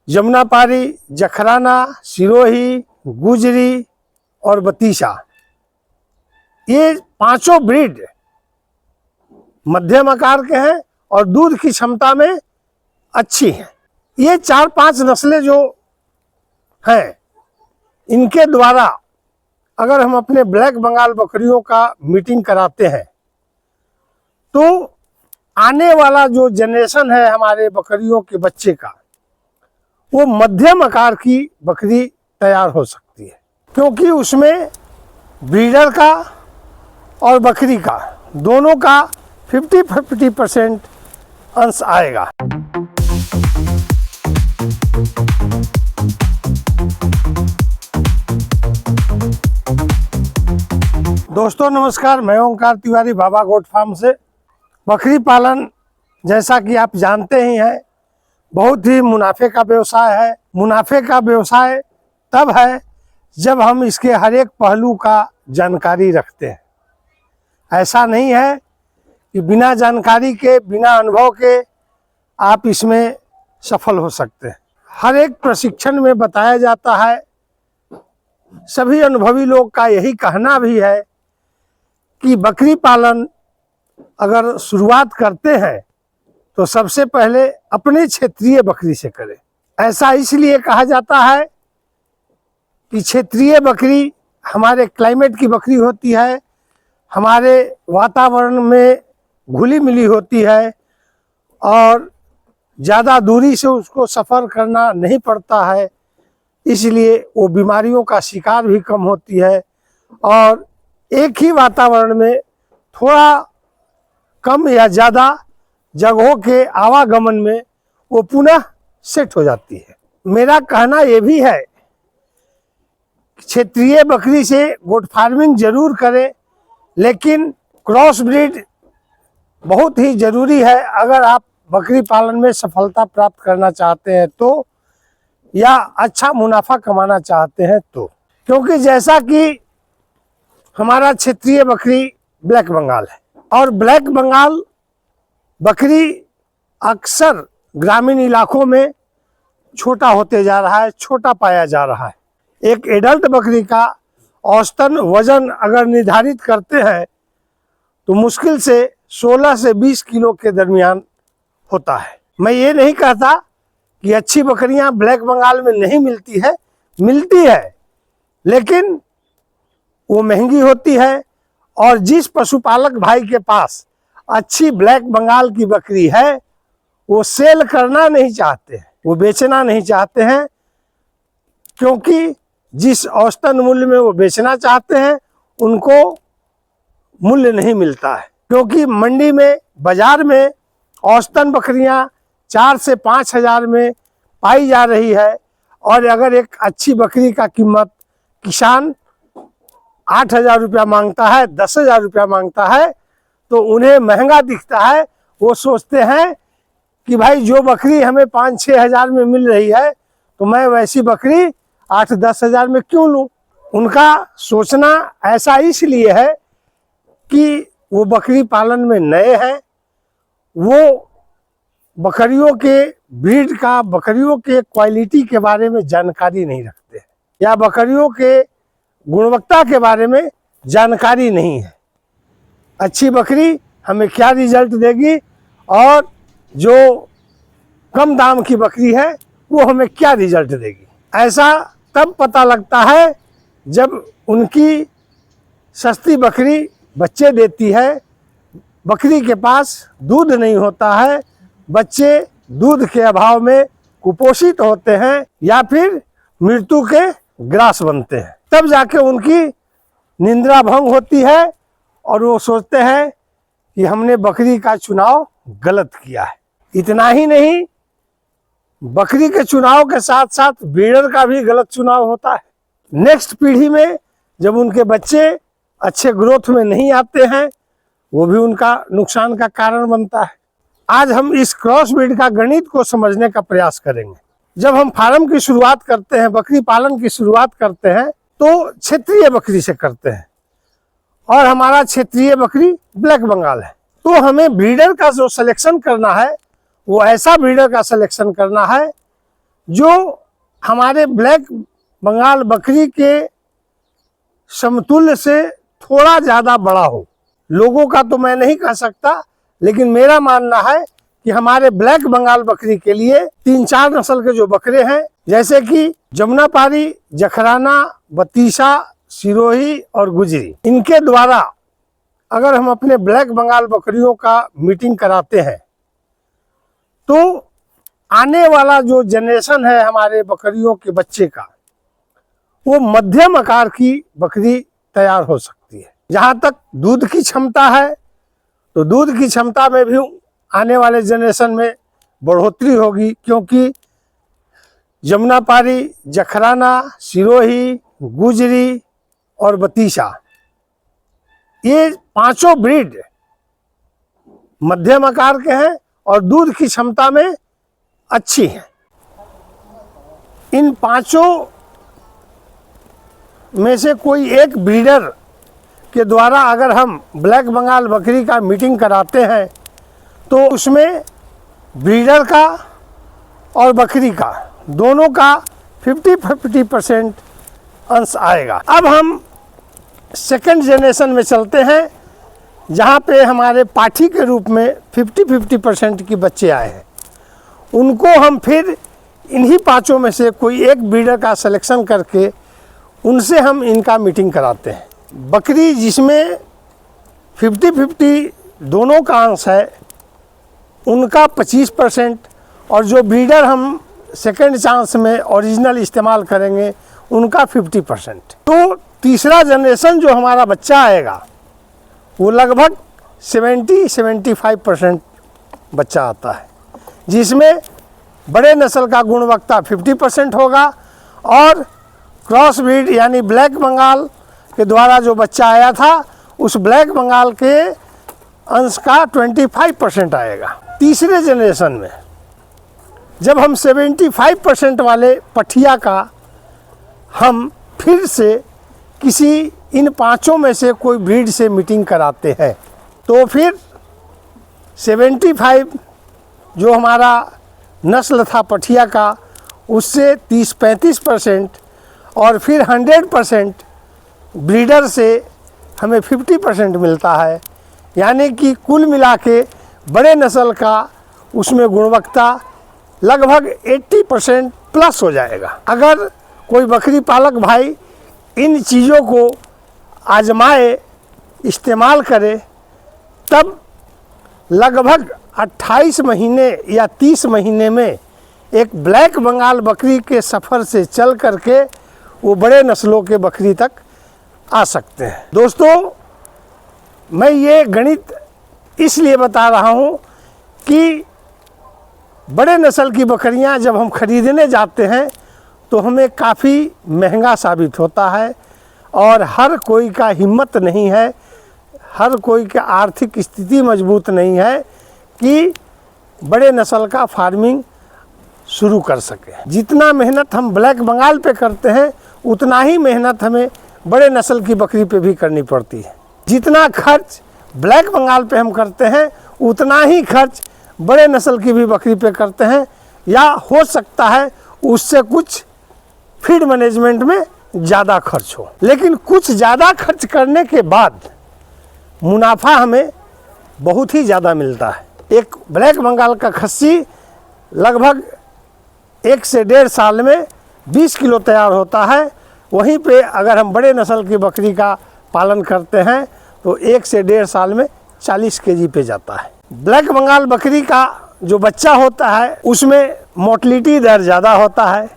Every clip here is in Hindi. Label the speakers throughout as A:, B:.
A: जमुनापारी, जखराना, सिरोही, गुजरी और बतीसा, ये पांचों ब्रीड मध्यम आकार के हैं और दूध की क्षमता में अच्छी हैं। ये 4-5 नस्लें जो हैं, इनके द्वारा अगर हम अपने ब्लैक बंगाल बकरियों का मीटिंग कराते हैं तो आने वाला जो जनरेशन है हमारे बकरियों के बच्चे का, वो मध्यम आकार की बकरी तैयार हो सकती है, क्योंकि उसमें ब्रीडर का और बकरी का दोनों का 50-50% अंश आएगा। दोस्तों नमस्कार, मैं ओंकार तिवारी बाबा गोट फार्म से। बकरी पालन जैसा कि आप जानते ही हैं, बहुत ही मुनाफे का व्यवसाय है। मुनाफे का व्यवसाय तब है जब हम इसके हर एक पहलू का जानकारी रखते हैं। ऐसा नहीं है कि बिना जानकारी के, बिना अनुभव के आप इसमें सफल हो सकते हैं। हर एक प्रशिक्षण में बताया जाता है, सभी अनुभवी लोग का यही कहना भी है कि बकरी पालन अगर शुरुआत करते हैं तो सबसे पहले अपने क्षेत्रीय बकरी से करें। ऐसा इसलिए कहा जाता है कि क्षेत्रीय बकरी हमारे क्लाइमेट की बकरी होती है, हमारे वातावरण में घुली मिली होती है और ज़्यादा दूरी से उसको सफ़र करना नहीं पड़ता है, इसलिए वो बीमारियों का शिकार भी कम होती है और एक ही वातावरण में थोड़ा कम या ज़्यादा जगहों के आवागमन में वो पुनः सेट हो जाती है। मेरा कहना ये भी है, क्षेत्रीय बकरी से गोट फार्मिंग जरूर करें, लेकिन क्रॉस ब्रीड बहुत ही ज़रूरी है अगर आप बकरी पालन में सफलता प्राप्त करना चाहते हैं तो, या अच्छा मुनाफा कमाना चाहते हैं तो। क्योंकि जैसा कि हमारा क्षेत्रीय बकरी ब्लैक बंगाल है और ब्लैक बंगाल बकरी अक्सर ग्रामीण इलाकों में छोटा होते जा रहा है, छोटा पाया जा रहा है। एक एडल्ट बकरी का औसतन वजन अगर निर्धारित करते हैं तो मुश्किल से 16 से 20 किलो के दरमियान होता है। मैं ये नहीं कहता कि अच्छी बकरियां ब्लैक बंगाल में नहीं मिलती है, मिलती है, लेकिन वो महंगी होती है। और जिस पशुपालक भाई के पास अच्छी ब्लैक बंगाल की बकरी है, वो सेल करना नहीं चाहते हैं, वो बेचना नहीं चाहते हैं, क्योंकि जिस औसतन मूल्य में वो बेचना चाहते हैं उनको मूल्य नहीं मिलता है। क्योंकि मंडी में, बाजार में औसतन बकरियां 4 से 5 हज़ार में पाई जा रही है और अगर एक अच्छी बकरी का कीमत किसान 8,000 रुपया मांगता है, 10,000 रुपया मांगता है, तो उन्हें महंगा दिखता है। वो सोचते हैं कि भाई जो बकरी हमें 5-6 हज़ार में मिल रही है तो मैं वैसी बकरी 8-10 हज़ार में क्यों लूँ। उनका सोचना ऐसा इसलिए है कि वो बकरी पालन में नए हैं, वो बकरियों के ब्रीड का, बकरियों के क्वालिटी के बारे में जानकारी नहीं रखते हैं या बकरियों के गुणवत्ता के बारे में जानकारी नहीं है। अच्छी बकरी हमें क्या रिजल्ट देगी और जो कम दाम की बकरी है वो हमें क्या रिजल्ट देगी, ऐसा तब पता लगता है जब उनकी सस्ती बकरी बच्चे देती है, बकरी के पास दूध नहीं होता है, बच्चे दूध के अभाव में कुपोषित होते हैं या फिर मृत्यु के ग्रास बनते हैं, तब जाके उनकी निंद्रा भंग होती है और वो सोचते हैं कि हमने बकरी का चुनाव गलत किया है। इतना ही नहीं, बकरी के चुनाव के साथ साथ ब्रीडर का भी गलत चुनाव होता है। नेक्स्ट पीढ़ी में जब उनके बच्चे अच्छे ग्रोथ में नहीं आते हैं, वो भी उनका नुकसान का कारण बनता है। आज हम इस क्रॉस ब्रीड का गणित को समझने का प्रयास करेंगे। जब हम फार्म की शुरुआत करते हैं, बकरी पालन की शुरुआत करते हैं, तो क्षेत्रीय बकरी से करते हैं और हमारा क्षेत्रीय बकरी ब्लैक बंगाल है। तो हमें ब्रीडर का जो सिलेक्शन करना है वो ऐसा ब्रीडर का सिलेक्शन करना है जो हमारे ब्लैक बंगाल बकरी के समतुल्य से थोड़ा ज़्यादा बड़ा हो। लोगों का तो मैं नहीं कह सकता, लेकिन मेरा मानना है कि हमारे ब्लैक बंगाल बकरी के लिए 3-4 नस्ल के जो बकरे हैं, जैसे कि जमुनापारी, जखराना, बतीसा, सिरोही और गुजरी, इनके द्वारा अगर हम अपने ब्लैक बंगाल बकरियों का मीटिंग कराते हैं तो आने वाला जो जनरेशन है हमारे बकरियों के बच्चे का, वो मध्यम आकार की बकरी तैयार हो सकती है। जहाँ तक दूध की क्षमता है, तो दूध की क्षमता में भी आने वाले जनरेशन में बढ़ोतरी होगी, क्योंकि जमुनापारी, जखराना, सिरोही, गुजरी और बतीसा, ये पांचों ब्रीड मध्यम आकार के हैं और दूध की क्षमता में अच्छी हैं। इन पांचों में से कोई एक ब्रीडर के द्वारा अगर हम ब्लैक बंगाल बकरी का मीटिंग कराते हैं तो उसमें ब्रीडर का और बकरी का दोनों का 50-50% अंश आएगा। अब हम सेकंड जनरेशन में चलते हैं, जहाँ पे हमारे पाठी के रूप में 50-50% की बच्चे आए हैं। उनको हम फिर इन्हीं पांचों में से कोई एक ब्रीडर का सिलेक्शन करके उनसे हम इनका मीटिंग कराते हैं। बकरी जिसमें 50-50 दोनों का अंश है, उनका 25%, और जो ब्रीडर हम सेकंड चांस में ओरिजिनल इस्तेमाल करेंगे उनका 50%। तो तीसरा जनरेशन जो हमारा बच्चा आएगा वो लगभग 70-75% बच्चा आता है, जिसमें बड़े नस्ल का गुणवत्ता 50% होगा और क्रॉस ब्रीड यानी ब्लैक बंगाल के द्वारा जो बच्चा आया था उस ब्लैक बंगाल के अंश का 25% आएगा। तीसरे जनरेशन में जब हम 75% वाले पठिया का हम फिर से किसी इन पांचों में से कोई ब्रीड से मीटिंग कराते हैं, तो फिर 75 जो हमारा नस्ल था पठिया का, उससे 30-35% और फिर 100% ब्रीडर से हमें 50% मिलता है। यानी कि कुल मिला के बड़े नस्ल का उसमें गुणवत्ता लगभग 80% प्लस हो जाएगा। अगर कोई बकरी पालक भाई इन चीज़ों को आजमाए, इस्तेमाल करे, तब लगभग 28 महीने या 30 महीने में एक ब्लैक बंगाल बकरी के सफ़र से चल करके वो बड़े नस्लों के बकरी तक आ सकते हैं। दोस्तों, मैं ये गणित इसलिए बता रहा हूँ कि बड़े नस्ल की बकरियाँ जब हम खरीदने जाते हैं तो हमें काफ़ी महंगा साबित होता है, और हर कोई का हिम्मत नहीं है, हर कोई का आर्थिक स्थिति मजबूत नहीं है कि बड़े नस्ल का फार्मिंग शुरू कर सके। जितना मेहनत हम ब्लैक बंगाल पे करते हैं उतना ही मेहनत हमें बड़े नस्ल की बकरी पे भी करनी पड़ती है। जितना खर्च ब्लैक बंगाल पे हम करते हैं उतना ही खर्च बड़े नस्ल की भी बकरी पे करते हैं, या हो सकता है उससे कुछ फीड मैनेजमेंट में ज़्यादा खर्च हो। लेकिन कुछ ज़्यादा खर्च करने के बाद मुनाफा हमें बहुत ही ज़्यादा मिलता है। एक ब्लैक बंगाल का खस्सी लगभग 1 से 1.5 साल में 20 किलो तैयार होता है। वहीं पे अगर हम बड़े नस्ल की बकरी का पालन करते हैं तो 1 से 1.5 साल में 40 केजी पे जाता है। ब्लैक बंगाल बकरी का जो बच्चा होता है उसमें मोर्टलिटी दर ज़्यादा होता है,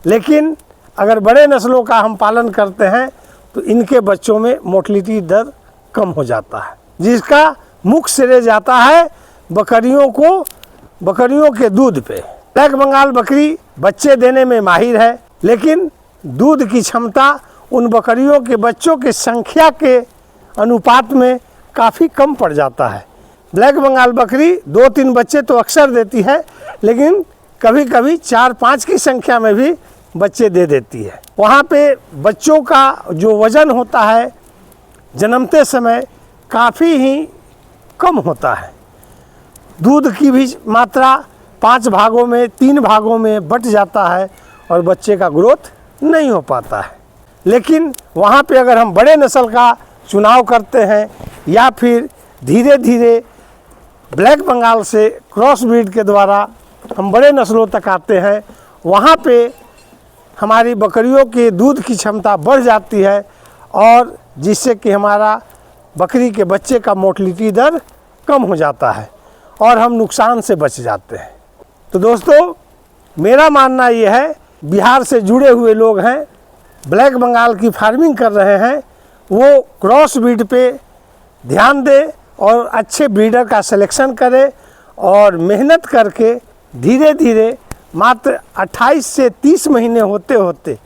A: लेकिन अगर बड़े नस्लों का हम पालन करते हैं तो इनके बच्चों में मोर्टलिटी दर कम हो जाता है, जिसका मुख्य श्रेय जाता है बकरियों के दूध पे। ब्लैक बंगाल बकरी बच्चे देने में माहिर है, लेकिन दूध की क्षमता उन बकरियों के बच्चों की संख्या के अनुपात में काफ़ी कम पड़ जाता है। ब्लैक बंगाल बकरी 2-3 बच्चे तो अक्सर देती है, लेकिन कभी कभी 4-5 की संख्या में भी बच्चे दे देती है। वहाँ पे बच्चों का जो वज़न होता है जन्मते समय काफ़ी ही कम होता है। दूध की भी मात्रा 5 भागों में 3 भागों में बट जाता है और बच्चे का ग्रोथ नहीं हो पाता है। लेकिन वहाँ पे अगर हम बड़े नस्ल का चुनाव करते हैं या फिर धीरे धीरे ब्लैक बंगाल से क्रॉस ब्रीड के द्वारा हम बड़े नस्लों तक आते हैं, वहाँ पे हमारी बकरियों के दूध की क्षमता बढ़ जाती है और जिससे कि हमारा बकरी के बच्चे का मोर्टलिटी दर कम हो जाता है और हम नुकसान से बच जाते हैं। तो दोस्तों, मेरा मानना ये है, बिहार से जुड़े हुए लोग हैं, ब्लैक बंगाल की फार्मिंग कर रहे हैं, वो क्रॉस ब्रीड पे ध्यान दें और अच्छे ब्रीडर का सिलेक्शन करें और मेहनत करके धीरे धीरे मात्र 28 से 30 महीने होते होते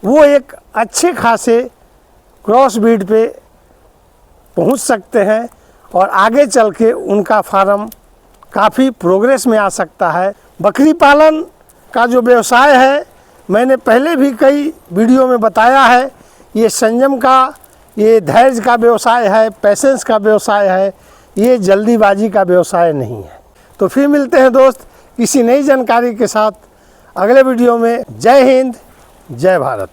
A: वो एक अच्छे खासे क्रॉस ब्रीड पे पहुंच सकते हैं और आगे चल के उनका फार्म काफ़ी प्रोग्रेस में आ सकता है। बकरी पालन का जो व्यवसाय है, मैंने पहले भी कई वीडियो में बताया है, ये संयम का, ये धैर्य का व्यवसाय है, पेशेंस का व्यवसाय है, ये जल्दीबाजी का व्यवसाय नहीं है। तो फिर मिलते हैं दोस्त किसी नई जानकारी के साथ अगले वीडियो में। जय हिंद, जय भारत।